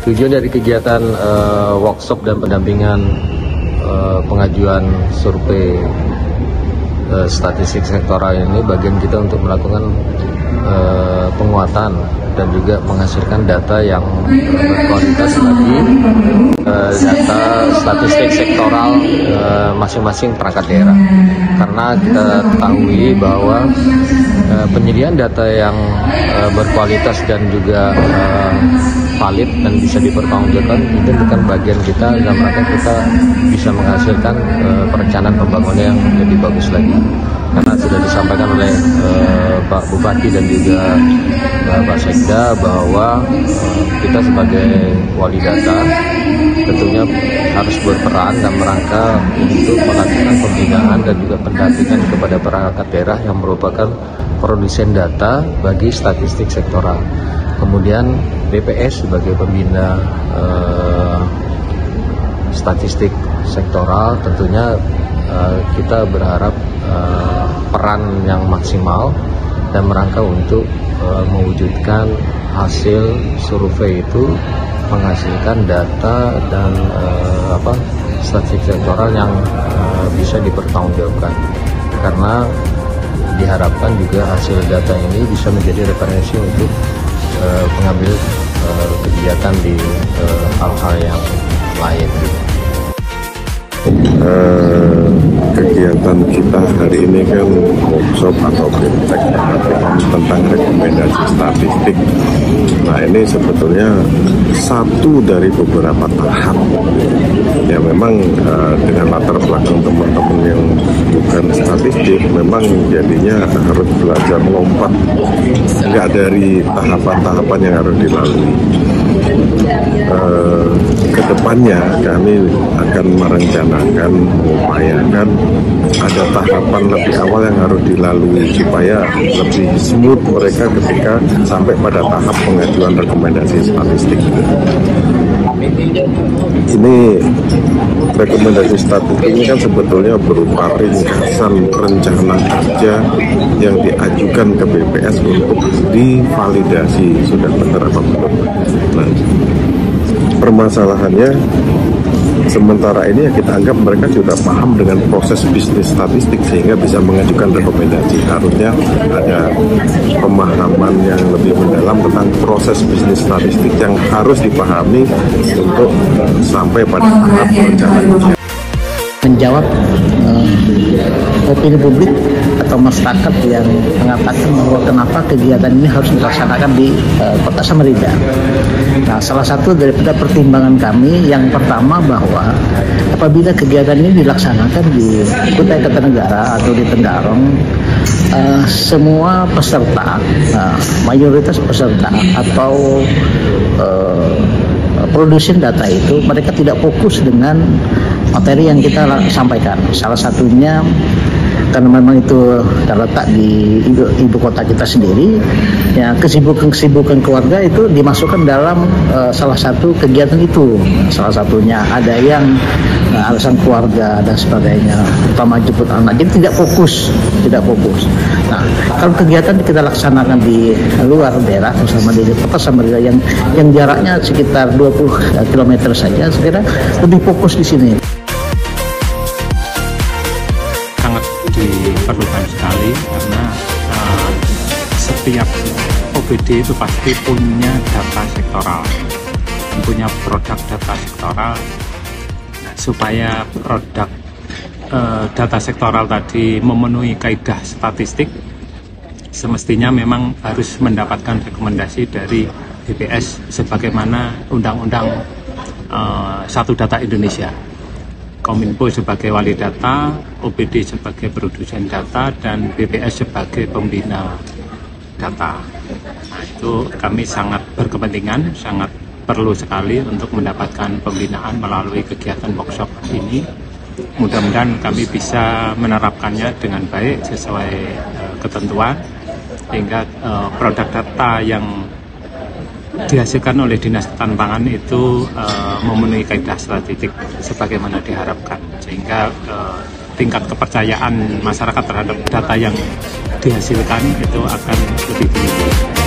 Tujuan dari kegiatan workshop dan pendampingan pengajuan survei statistik sektoral ini bagian kita untuk melakukan penguatan dan juga menghasilkan data yang berkualitas bagi data statistik sektoral masing-masing perangkat daerah. Karena kita ketahui bahwa penyediaan data yang berkualitas dan juga valid dan bisa dipertanggungjawabkan itu bukan bagian kita, dalam rangka kita bisa menghasilkan perencanaan pembangunan yang lebih bagus lagi. Karena sudah disampaikan oleh Pak Bupati dan juga Pak Sekda bahwa kita sebagai wali data tentunya harus berperan dalam rangka untuk melakukan pembinaan dan juga pendampingan kepada perangkat daerah yang merupakan produsen data bagi statistik sektoral. Kemudian BPS sebagai pembina statistik sektoral tentunya kita berharap peran yang maksimal dan merangka untuk mewujudkan hasil survei itu menghasilkan data dan statistik sektoral yang bisa dipertanggungjawabkan, karena diharapkan juga hasil data ini bisa menjadi referensi untuk pengambil kegiatan di hal-hal yang lain. Kegiatan kita hari ini kan workshop atau BIMTEK tentang rekomendasi statistik. Nah, ini sebetulnya satu dari beberapa tahap ya, memang dengan latar belakang teman-teman yang bukan statistik memang jadinya harus belajar melompat nggak dari tahapan-tahapan yang harus dilalui. Kedepannya kami akan merencanakan, mengupayakan ada tahapan lebih awal yang harus dilalui supaya lebih smooth mereka ketika sampai pada tahap pengajuan rekomendasi statistik. Ini rekomendasi statistik ini kan sebetulnya berupa ringkasan rencana kerja yang diajukan ke BPS untuk divalidasi sudah benar apa belum. Nah, permasalahannya sementara ini ya kita anggap mereka sudah paham dengan proses bisnis statistik sehingga bisa mengajukan rekomendasi. Harusnya ada pemahaman yang lebih mendalam tentang proses bisnis statistik yang harus dipahami untuk sampai pada tahap perencanaan. Menjawab opini publik atau masyarakat yang mengatakan bahwa kenapa kegiatan ini harus dilaksanakan di Kota Samarinda. Nah, salah satu daripada pertimbangan kami yang pertama bahwa apabila kegiatan ini dilaksanakan di Kutai Kartanegara atau di Tenggarong, semua peserta, mayoritas peserta atau produsen data itu mereka tidak fokus dengan materi yang kita sampaikan. Salah satunya karena memang itu terletak di ibu kota kita sendiri, ya kesibukan keluarga itu dimasukkan dalam salah satu kegiatan itu. Salah satunya ada yang alasan keluarga dan sebagainya, terutama jemput anak, jadi tidak fokus. Nah, kalau kegiatan kita laksanakan di luar daerah, bersama di Kota Samarinda yang jaraknya sekitar 20 km saja, saya kira lebih fokus di sini. Diperlukan sekali karena setiap OBD itu pasti punya data sektoral, punya produk data sektoral. Nah, supaya produk data sektoral tadi memenuhi kaidah statistik, semestinya memang harus mendapatkan rekomendasi dari BPS sebagaimana Undang-Undang Satu Data Indonesia. Kominfo sebagai wali data, OBD sebagai produsen data, dan BPS sebagai pembina data. Nah, itu kami sangat berkepentingan, sangat perlu sekali untuk mendapatkan pembinaan melalui kegiatan workshop ini. Mudah-mudahan kami bisa menerapkannya dengan baik sesuai ketentuan, sehingga produk data yang dihasilkan oleh Dinas Ketahanan Pangan itu memenuhi kaidah statistik sebagaimana diharapkan, sehingga tingkat kepercayaan masyarakat terhadap data yang dihasilkan itu akan lebih tinggi.